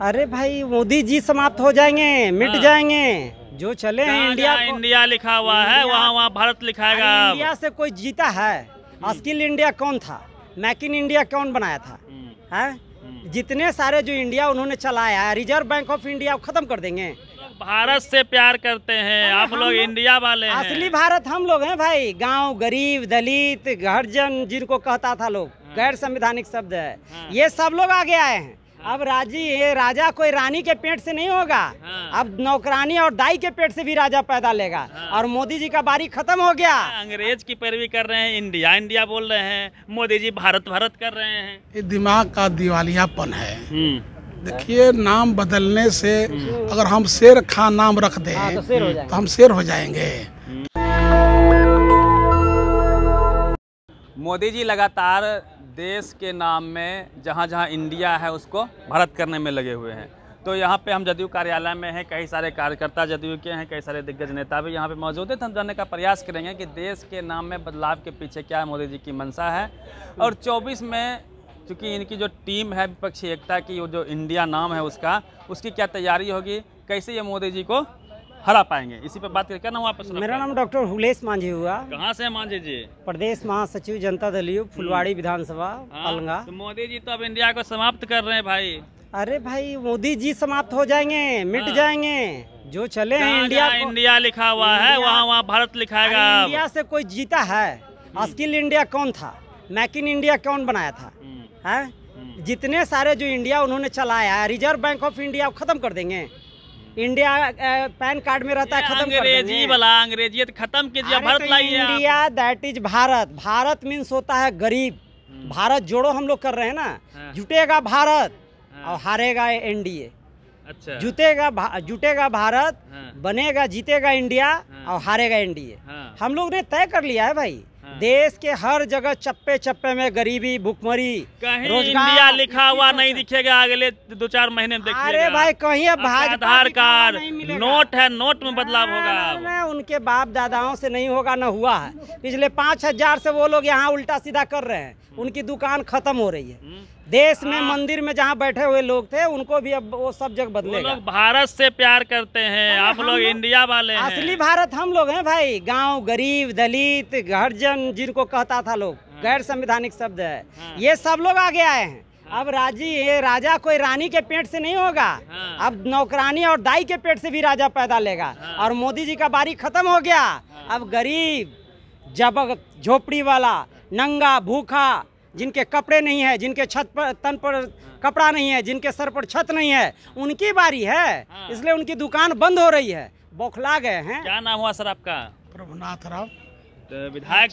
अरे भाई मोदी जी समाप्त हो जाएंगे, मिट जाएंगे। जो चले हैं इंडिया लिखा हुआ है, वहाँ भारत लिखाएगा। इंडिया से कोई जीता है? स्किल इंडिया कौन था? मेक इन इंडिया कौन बनाया था? है जितने सारे जो इंडिया उन्होंने चलाया है, रिजर्व बैंक ऑफ इंडिया खत्म कर देंगे। भारत से प्यार करते हैं आप लोग, इंडिया वाले हैं। असली भारत हम लोग हैं भाई। गांव गरीब दलित हरिजन जिनको कहता था लोग, गैर संवैधानिक शब्द है, ये सब लोग आगे आए हैं। अब राजा कोई रानी के पेट से नहीं होगा, अब नौकरानी और दाई के पेट से भी राजा पैदा लेगा। और मोदी जी का बारी खत्म हो गया। अंग्रेज की पैरवी कर रहे हैं, इंडिया इंडिया बोल रहे हैं, मोदी जी भारत भारत कर रहे हैं। ये दिमाग का दिवालियापन है। देखिए, नाम बदलने से अगर हम शेर खान नाम रख दें तो हम शेर हो जाएंगे। मोदी जी लगातार देश के नाम में जहाँ जहाँ इंडिया है उसको भारत करने में लगे हुए हैं। तो यहाँ पे हम जदयू कार्यालय में हैं, कई सारे कार्यकर्ता जदयू के हैं, कई सारे दिग्गज नेता भी यहाँ पे मौजूद है। तो हम जानने का प्रयास करेंगे कि देश के नाम में बदलाव के पीछे क्या मोदी जी की मंशा है। और 24 में चूँकि इनकी जो टीम है विपक्षी एकता की, वो जो इंडिया नाम है उसकी क्या तैयारी होगी, कैसे ये मोदी जी को हरा पाएंगे, इसी पे बात करके ना वापस। मेरा नाम डॉक्टर हुलेश मांझी हुआ। कहाँ से मांझी जी? प्रदेश महासचिव Janata Dal you, Phulwari Vidhan Sabha Elanga. तो मोदी जी तो अब इंडिया को समाप्त कर रहे हैं भाई। अरे भाई मोदी जी समाप्त हो जाएंगे, मिट जाएंगे। जो चले हैं इंडिया लिखा हुआ है, वहाँ भारत लिखाएगा। इंडिया से कोई जीता है? स्किल इंडिया कौन था? मेक इन इंडिया कौन बनाया था? है जितने सारे जो इंडिया उन्होंने चलाया है, रिजर्व बैंक ऑफ इंडिया खत्म कर देंगे। इंडिया पैन कार्ड में रहता है, खत्म कर देंगे। अंग्रेजी वाला अंग्रेजियत खत्म कीजिए, भारत लाइए। India that is Bharat. Bharat means होता है गरीब। भारत जोड़ो हम लोग कर रहे हैं ना। जुटेगा भारत और हारेगा एनडीए। अच्छा, जुटेगा भारत, बनेगा जीतेगा इंडिया और हारेगा एनडीए। हम लोग ने तय कर लिया है भाई। देश के हर जगह चप्पे चप्पे में गरीबी, भुखमरी, कहीं इंडिया लिखा हुआ नहीं दिखेगा अगले 2-4 महीने में। देखिएगा। अरे भाई कहीं अब आधार कार्ड, नोट है, नोट में बदलाव होगा। उनके बाप दादाओं से नहीं होगा, न हुआ है। पिछले 5000 से वो लोग यहाँ उल्टा सीधा कर रहे हैं। उनकी दुकान खत्म हो रही है। देश में मंदिर में जहाँ बैठे हुए लोग थे उनको भी अब वो सब जगह बदलेगा। वो लोग भारत से प्यार करते हैं, आप लोग इंडिया वाले हैं। असली भारत हम लोग हैं भाई। गांव गरीब दलित हरिजन जिनको कहता था लोग, गैर संवैधानिक शब्द है, ये सब लोग आगे आए हैं। अब राजा कोई रानी के पेट से नहीं होगा, अब नौकरानी और दाई के पेट से भी राजा पैदा लेगा। और मोदी जी का बारी खत्म हो गया। अब गरीब झोपड़ी वाला, नंगा भूखा, जिनके कपड़े नहीं है, जिनके तन पर कपड़ा नहीं है, जिनके सर पर छत नहीं है, उनकी बारी है। इसलिए उनकी दुकान बंद हो रही है, बौखला गए हैं। क्या नाम हुआ सर आपका? प्रभुनाथ राव। तो विधायक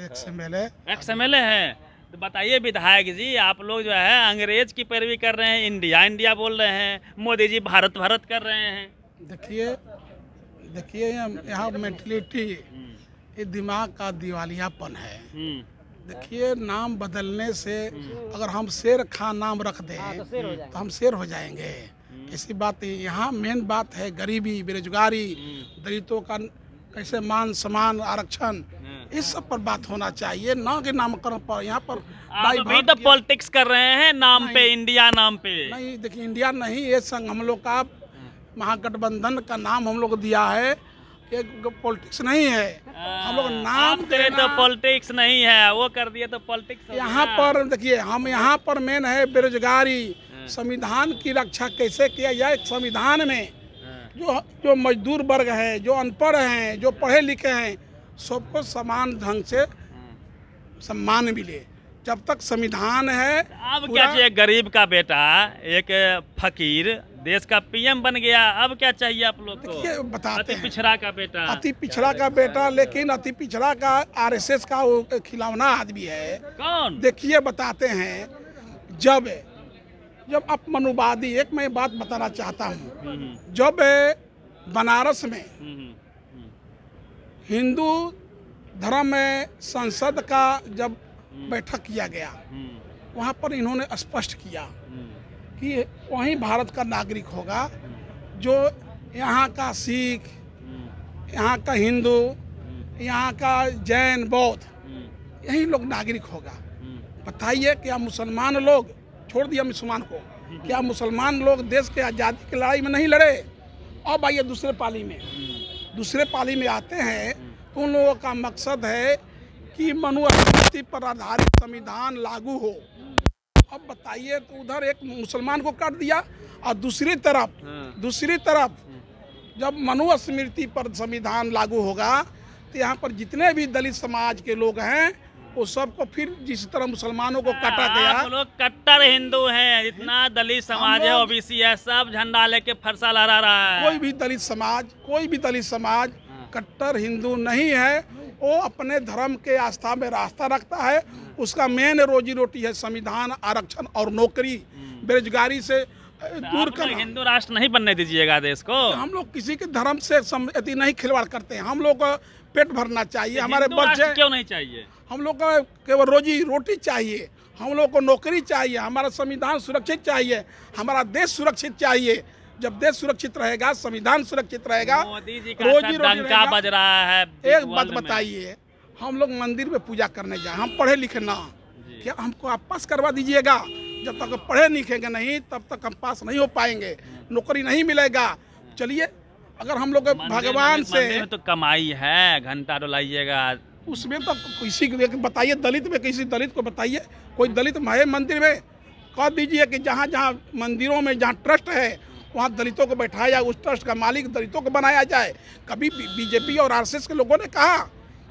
एक्स एमएलए हैं। तो बताइए विधायक जी, आप लोग जो है अंग्रेज की पैरवी कर रहे हैं, इंडिया इंडिया बोल रहे हैं, मोदी जी भारत भारत कर रहे हैं। देखिए यहाँ मेंटलिटी, ये दिमाग का दिवालियापन है। देखिए, नाम बदलने से अगर हम शेर खान नाम रख दें तो हम शेर हो जाएंगे। ऐसी बात यहाँ मेन बात है गरीबी, बेरोजगारी, दलितों का कैसे मान सम्मान, आरक्षण, इस सब पर बात होना चाहिए, ना कि नामकरण पर। यहाँ पर अभी तो पॉलिटिक्स कर रहे हैं नाम पे, इंडिया नाम पे। नहीं, देखिए इंडिया नहीं, ये संघ हम लोग का महागठबंधन का नाम हम लोग दिया है। ये पॉलिटिक्स नहीं है। हम लोग नाम तो पॉलिटिक्स नहीं है, वो कर दिए तो पॉलिटिक्स। यहाँ पर देखिए, हम यहाँ पर मेन है बेरोजगारी। संविधान की रक्षा कैसे किया जाए? संविधान में जो मजदूर वर्ग है, जो अनपढ़ हैं, जो पढ़े लिखे हैं, सबको समान ढंग से सम्मान मिले। जब तक संविधान है। अब क्या चाहिए? गरीब का बेटा, एक फकीर देश का पीएम बन गया, अब क्या चाहिए आप लोग को? बताते हैं, पिछड़ा का बेटा, अति पिछड़ा का बेटा। लेकिन अति पिछड़ा का आरएसएस का वो खिलौना आदमी है। कौन? देखिए बताते हैं, जब आप मनुवादी, एक मैं बात बताना चाहता हूँ। जब बनारस में हिंदू धर्म में संसद का जब बैठक किया गया, वहाँ पर इन्होंने स्पष्ट किया कि वहीं भारत का नागरिक होगा जो यहाँ का सिख, यहाँ का हिंदू, यहाँ का जैन, बौद्ध, यही लोग नागरिक होगा। बताइए कि मुसलमान लोग, छोड़ दिया मुसलमान को, क्या मुसलमान लोग देश के आज़ादी की लड़ाई में नहीं लड़े? अब आइए दूसरे पाली में, दूसरे पाली में आते हैं तो उन लोगों का मकसद है कि मनुस्मृति पर आधारित संविधान लागू हो। अब बताइए, तो उधर एक मुसलमान को काट दिया और दूसरी तरफ जब मनुस्मृति पर संविधान लागू होगा तो यहाँ पर जितने भी दलित समाज के लोग हैं वो सबको फिर जिस तरह मुसलमानों को काटा गया। आप लोग कट्टर हिंदू हैं, जितना दलित समाज है, ओबीसी है, सब झंडा लेके फरसा लहरा रहा है। कोई भी दलित समाज कट्टर हिंदू नहीं है। वो अपने धर्म के आस्था में रास्ता रखता है। उसका मेन रोजी रोटी है संविधान, आरक्षण और नौकरी, बेरोजगारी से दूर करना। हिंदू राष्ट्र नहीं बनने दीजिएगा देश को। हम लोग किसी के धर्म से अति नहीं खिलवाड़ करते हैं। हम लोग को पेट भरना चाहिए, हमारे बच्चे क्यों नहीं चाहिए? हम लोग को केवल रोजी रोटी चाहिए, हम लोग को नौकरी चाहिए, हमारा संविधान सुरक्षित चाहिए, हमारा देश सुरक्षित चाहिए। जब देश सुरक्षित रहेगा, संविधान सुरक्षित रहेगा, मोदी जी का डंका बज रहा है। एक बात बताइए, हम लोग मंदिर में पूजा करने जाए, हम पढ़े लिखे ना, क्या हमको आप पास करवा दीजिएगा? जब तक पढ़े लिखेंगे नहीं तब तक हम पास नहीं हो पाएंगे, नौकरी नहीं मिलेगा। चलिए, अगर हम लोग भगवान से तो कमाई है, घंटा डोलाइएगा उसमें तो किसी को बताइए, दलित में किसी दलित को बताइए, कोई दलित है मंदिर में? कह दीजिए कि जहाँ जहाँ मंदिरों में जहाँ ट्रस्ट है वहाँ दलितों को बैठाया जाए, उस ट्रस्ट का मालिक दलितों को बनाया जाए। कभी बीजेपी और आरएसएस के लोगों ने कहा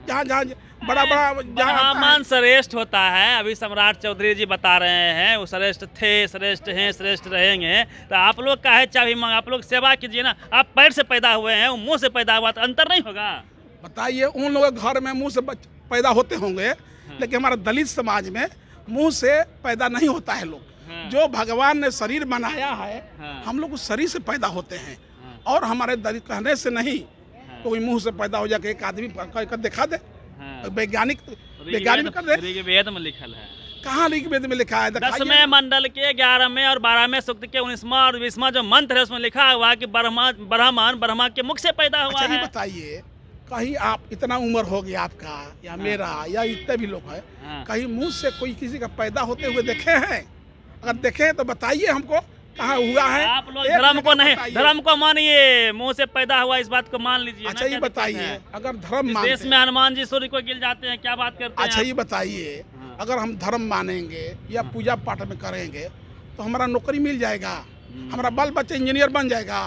जहाँ जहाँ बड़ा ब्राह्मण श्रेष्ठ होता है। अभी सम्राट चौधरी जी बता रहे हैं वो श्रेष्ठ थे, श्रेष्ठ हैं, श्रेष्ठ रहेंगे। तो आप लोग का है चाबी मांग, आप लोग सेवा कीजिए ना। आप पैर से पैदा हुए हैं, वो मुँह से पैदा हुआ, तो अंतर नहीं होगा? बताइए, उन लोगों के घर में मुँह से पैदा होते होंगे, लेकिन हमारा दलित समाज में मुँह से पैदा नहीं होता है। लोग जो भगवान ने शरीर बनाया है, हम लोग उस शरीर से पैदा होते हैं। और हमारे दलित कहने से नहीं, कोई मुंह से पैदा हो जाके एक आदमी कर दिखा दे, वैज्ञानिक कर दे। ऋग्वेद में लिखल है। कहाँ ऋग्वेद में लिखा है? 10वें मंडल के 11वें और 12वें सूक्त के 19वां और 20वां जो मंत्र है उसमें लिखा हुआ है कि ब्रह्मा के मुख से पैदा हुआ है। बताइए, कहीं आप इतना उम्र हो गया आपका या मेरा या इतने भी लोग हैं, कहीं मुंह से कोई किसी का पैदा होते हुए देखे हैं? अगर देखे तो बताइए हमको, कहाँ हुआ है? आप लोग धर्म को नहीं, धर्म को मानिए, मुंह से पैदा हुआ इस बात को मान लीजिए। अच्छा, ये बताइए, अगर धर्म मानते देश में हनुमान जी सूर्य को गिर जाते हैं, क्या बात करते हैं? अच्छा, ये बताइए, अगर हम धर्म मानेंगे या पूजा पाठ में करेंगे तो हमारा नौकरी मिल जाएगा, हमारा बाल बच्चे इंजीनियर बन जाएगा,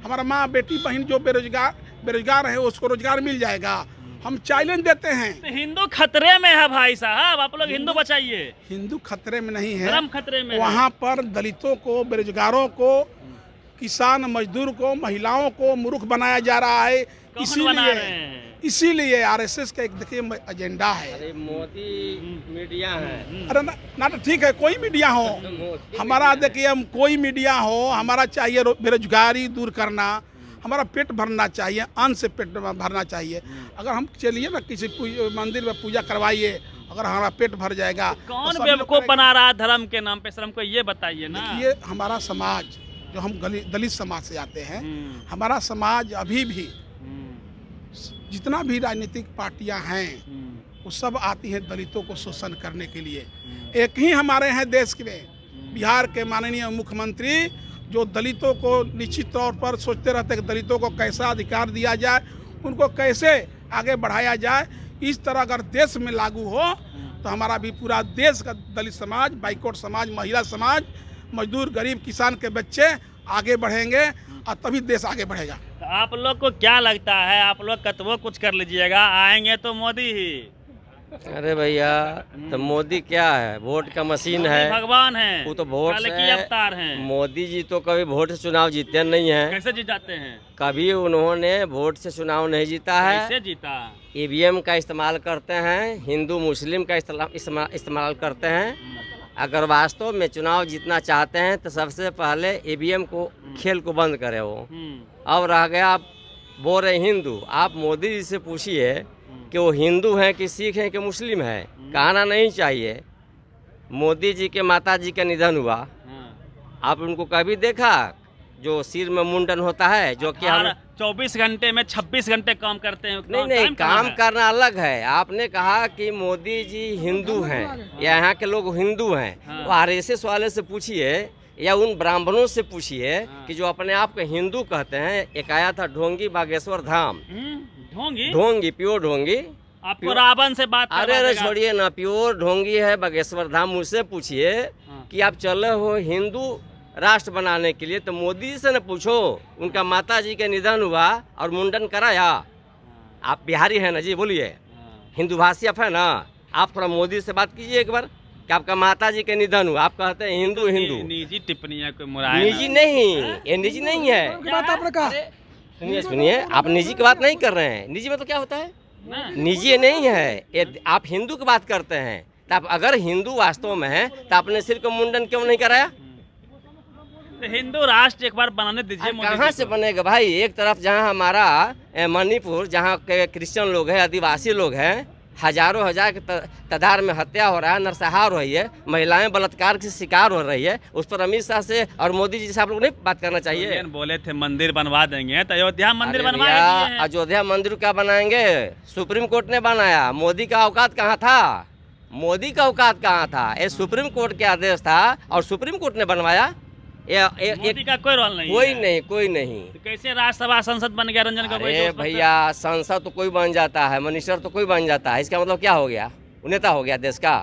हमारा माँ बेटी बहन जो बेरोजगार है उसको रोजगार मिल जाएगा। हम चैलेंज देते हैं। तो हिंदू खतरे में है भाई साहब, आप लोग हिंदू बचाइए। हिंदू खतरे में नहीं है, धर्म खतरे में। वहाँ पर दलितों को, बेरोजगारों को, किसान मजदूर को, महिलाओं को मूर्ख बनाया जा रहा है। इसीलिए आरएसएस का एक देखिए एजेंडा है। अरे मोदी मीडिया है। अरे ना तो ठीक है, कोई मीडिया हो, हमारा देखिए कोई मीडिया हो, हमारा चाहिए बेरोजगारी दूर करना, हमारा पेट भरना चाहिए, अन्न से पेट भरना चाहिए। अगर हम चलिए ना किसी मंदिर में पूजा करवाइए, अगर हमारा पेट भर जाएगा। कौन बेवकूफ बना रहा है धर्म के नाम पे? सर हमको ये बताइए ना। ये हमारा समाज, जो हम दलित समाज से आते हैं, हमारा समाज अभी भी जितना भी राजनीतिक पार्टियां हैं वो सब आती हैं दलितों को शोषण करने के लिए। एक ही हमारे हैं देश में, बिहार के माननीय मुख्यमंत्री, जो दलितों को निश्चित तौर पर सोचते रहते हैं कि दलितों को कैसा अधिकार दिया जाए, उनको कैसे आगे बढ़ाया जाए। इस तरह अगर देश में लागू हो तो हमारा भी पूरा देश का दलित समाज, बाइकआउट समाज, महिला समाज, मजदूर, गरीब, किसान के बच्चे आगे बढ़ेंगे और तभी देश आगे बढ़ेगा। तो आप लोग को क्या लगता है, आप लोग कतवो कुछ कर लीजिएगा, आएंगे तो मोदी ही? अरे भैया, तो मोदी क्या है? वोट का मशीन है, भगवान है, वो तो वोट की अवतार हैं। मोदी जी तो कभी वोट से चुनाव जीते नहीं हैं। कैसे जीत जाते हैं? कभी उन्होंने वोट से चुनाव नहीं जीता है। कैसे जीता? ईवीएम का इस्तेमाल करते हैं, हिंदू मुस्लिम का इस्तेमाल करते हैं। अगर वास्तव में चुनाव जीतना चाहते हैं तो सबसे पहले ईवीएम को, खेल को बंद करे वो। अब रह गया, आप बोल रहे हिंदू, आप मोदी जी से पूछिए कि वो हिंदू हैं कि सिख हैं कि मुस्लिम है। कहना नहीं चाहिए। मोदी जी के माता जी का निधन हुआ, आप उनको कभी देखा जो सिर में मुंडन होता है, जो कि हम 24 घंटे में 26 घंटे काम करते हैं? नहीं, काम करना अलग है। आपने कहा कि मोदी जी हिंदू हैं, यहाँ के लोग हिंदू हैं, तो आरएसएस वाले से पूछिए या उन ब्राह्मणों से पूछिए कि जो अपने आप को हिंदू कहते हैं। एक आया था ढोंगी बागेश्वर धाम, ढोंगी प्योर ढोंगी। आपको रावण से बात अरे छोड़िए ना, प्योर ढोंगी है बागेश्वर धाम। मुझसे पूछिए कि आप चले हो हिंदू राष्ट्र बनाने के लिए, तो मोदी जी से न पूछो, उनका माता जी के निधन हुआ और मुंडन कराया। आप बिहारी हैं ना जी, बोलिए हिंदू भाषी आप है ना, आप थोड़ा मोदी से बात कीजिए एक बार कि आपका माता जी के निधन हुआ, आप कहते हैं हिंदू हिंदू। निजी टिप्पणियां कोई मुराद निजी नहीं, ये निजी नहीं है। सुनिए, आप निजी की बात नहीं कर रहे हैं। निजी मतलब क्या होता है? निजी नहीं है ये, आप हिंदू की बात करते हैं। तो आप अगर हिंदू वास्तव में है तो आपने सिर को मुंडन क्यों नहीं कराया? तो हिंदू राष्ट्र एक बार बनाने दीजिए। कहाँ से बनेगा भाई? एक तरफ जहाँ हमारा मणिपुर, जहाँ के क्रिश्चियन लोग हैं, आदिवासी लोग हैं, हजारों हजार के तादाद में हत्या हो रहा है, नरसंहार हो रही है, महिलाएं बलात्कार की शिकार हो रही है, उस पर अमित शाह से और मोदी जी से आप लोग नहीं बात करना चाहिए। बोले थे मंदिर बनवा देंगे, तो अयोध्या मंदिर बनवा। अयोध्या मंदिर क्या बनाएंगे? सुप्रीम कोर्ट ने बनाया। मोदी का औकात कहाँ था? मोदी का औकात कहाँ था? ये सुप्रीम कोर्ट के आदेश था और सुप्रीम कोर्ट ने बनवाया। मोदी का कोई रोल नहीं, कोई नहीं। तो कैसे राज्यसभा संसद बन गया रंजन का? अरे भैया, संसद तो कोई बन जाता है, मिनिस्टर तो कोई बन जाता है, इसका मतलब क्या हो गया? नेता हो गया देश का।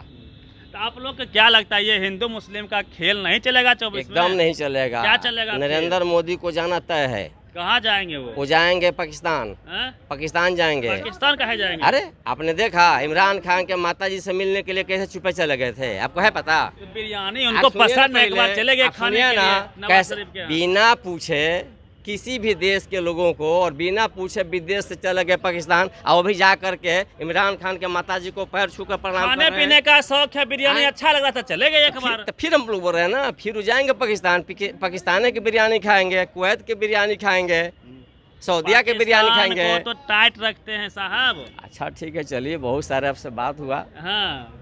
तो आप लोग को क्या लगता है, ये हिंदू मुस्लिम का खेल नहीं चलेगा 24 में? एकदम नहीं चलेगा। क्या चलेगा? नरेंद्र मोदी को जाना तय है। कहाँ जाएंगे वो जाएंगे पाकिस्तान। पाकिस्तान जाएंगे। पाकिस्तान कहाँ जाएंगे? अरे आपने देखा इमरान खान के माताजी से मिलने के लिए कैसे छुपे चले गए थे, आपको है पता? तो बिरयानी उनको पसंद है, एक बार चले गए खाने के लिए कैसे बिना पूछे किसी भी देश के लोगों को, और बिना पूछे विदेश से चले गए पाकिस्तान, और वो भी जा करके इमरान खान के माताजी को पैर छू कर प्रणाम। खाने पीने का शौक है, बिरयानी अच्छा लग रहा था, चले गए एक बार। तो फिर हम लोग बोल रहे हैं ना, फिर जाएंगे पाकिस्तान, पाकिस्तानी की बिरयानी खाएंगे, कुवैत की बिरयानी खाएंगे, सऊदिया के बिरयानी खाएंगे। तो टाइट रखते हैं साहब। अच्छा ठीक है, चलिए, बहुत सारे आपसे बात हुआ। हाँ,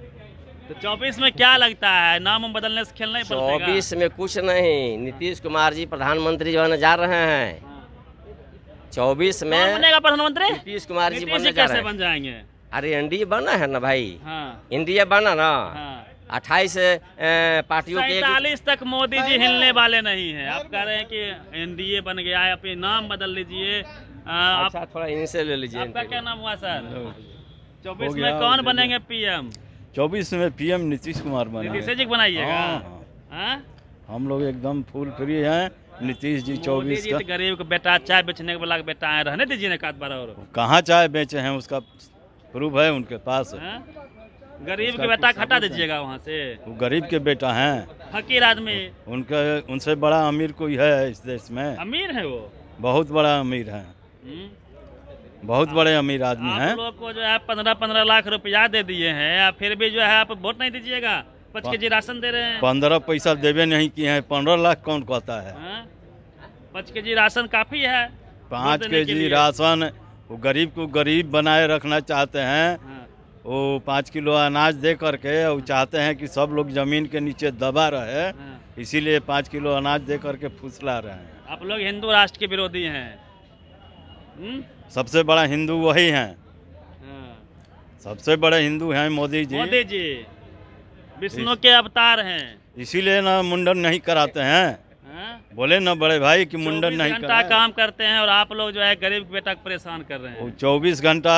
तो 24 में क्या लगता है, नाम बदलने से खेलना ही पड़ेगा? 24 में कुछ नहीं, नीतीश कुमार जी प्रधानमंत्री जो है जा रहे हैं। 24 में बनेगा प्रधानमंत्री नीतीश कुमार जी बनने जा रहे हैं। बन जाएंगे? अरे एनडीए बना है ना भाई। हाँ। एनडीए बना ना। हाँ। 28 पार्टियों के 47 तक मोदी जी हिलने वाले नहीं है। आप कह रहे हैं कि एनडीए बन गया है, अपने नाम बदल लीजिए। अच्छा, थोड़ा इनसे ले लीजिए। आपका क्या नाम हुआ सर? 24 में कौन बनेंगे पीएम? 24 में पीएम नीतीश कुमार बना। नीतीश जी बनाइएगा? हम लोग एकदम फुल फ्री हैं। नीतीश जी 24 का। गरीब का बेटा, चाय बेचने वाला का बेटा है, रहने दीजिए ना एक बार। और कहाँ चाय बेचे हैं उसका प्रूफ है उनके पास। गरीब के बेटा हटा दीजिएगा वहाँ से। वो गरीब के बेटा हैं, फकीर आदमी। उनसे बड़ा अमीर कोई है इस देश में? अमीर है वो, बहुत बड़ा अमीर है, बहुत बड़े अमीर आदमी हैं। आप लोग को जो है 15-15 लाख रुपया दे दिए हैं, फिर भी जो है आप वोट नहीं दीजिएगा। 5 केजी राशन दे रहे हैं। 15 पैसा देवे नहीं किए हैं, 15 लाख कौन कहता है? 5 केजी राशन काफी है। 5 केजी राशन वो गरीब को गरीब बनाए रखना चाहते हैं। वो 5 किलो अनाज दे करके वो चाहते हैं कि सब लोग जमीन के नीचे दबा रहे, इसीलिए 5 किलो अनाज दे करके फुसला रहे हैं। आप लोग हिंदू राष्ट्र के विरोधी हैं। सबसे बड़ा हिंदू वही हैं। सबसे बड़े हिंदू हैं मोदी जी। मोदी जी विष्णु के अवतार हैं, इसीलिए ना मुंडन नहीं कराते हैं। बोले ना बड़े भाई कि मुंडन नहीं घंटा काम करते हैं और आप लोग जो है गरीब के बेटा को परेशान कर रहे हैं। 24 घंटा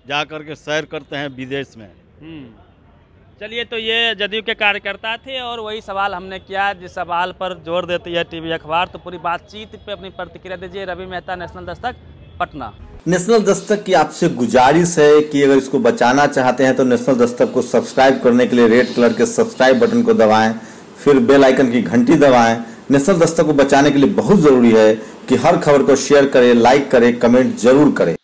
जा करके सैर करते हैं विदेश में। चलिए, तो ये जदयू के कार्यकर्ता थे और वही सवाल हमने किया जिस सवाल पर जोर देती है टीवी अखबार। तो पूरी बातचीत पे अपनी प्रतिक्रिया दीजिए। रवि मेहता, नेशनल दस्तक, पटना। नेशनल दस्तक की आपसे गुजारिश है कि अगर इसको बचाना चाहते हैं तो नेशनल दस्तक को सब्सक्राइब करने के लिए रेड कलर के सब्सक्राइब बटन को दबाएं, फिर बेल आइकन की घंटी दबाएं। नेशनल दस्तक को बचाने के लिए बहुत जरूरी है कि हर खबर को शेयर करें, लाइक करें, कमेंट जरूर करें।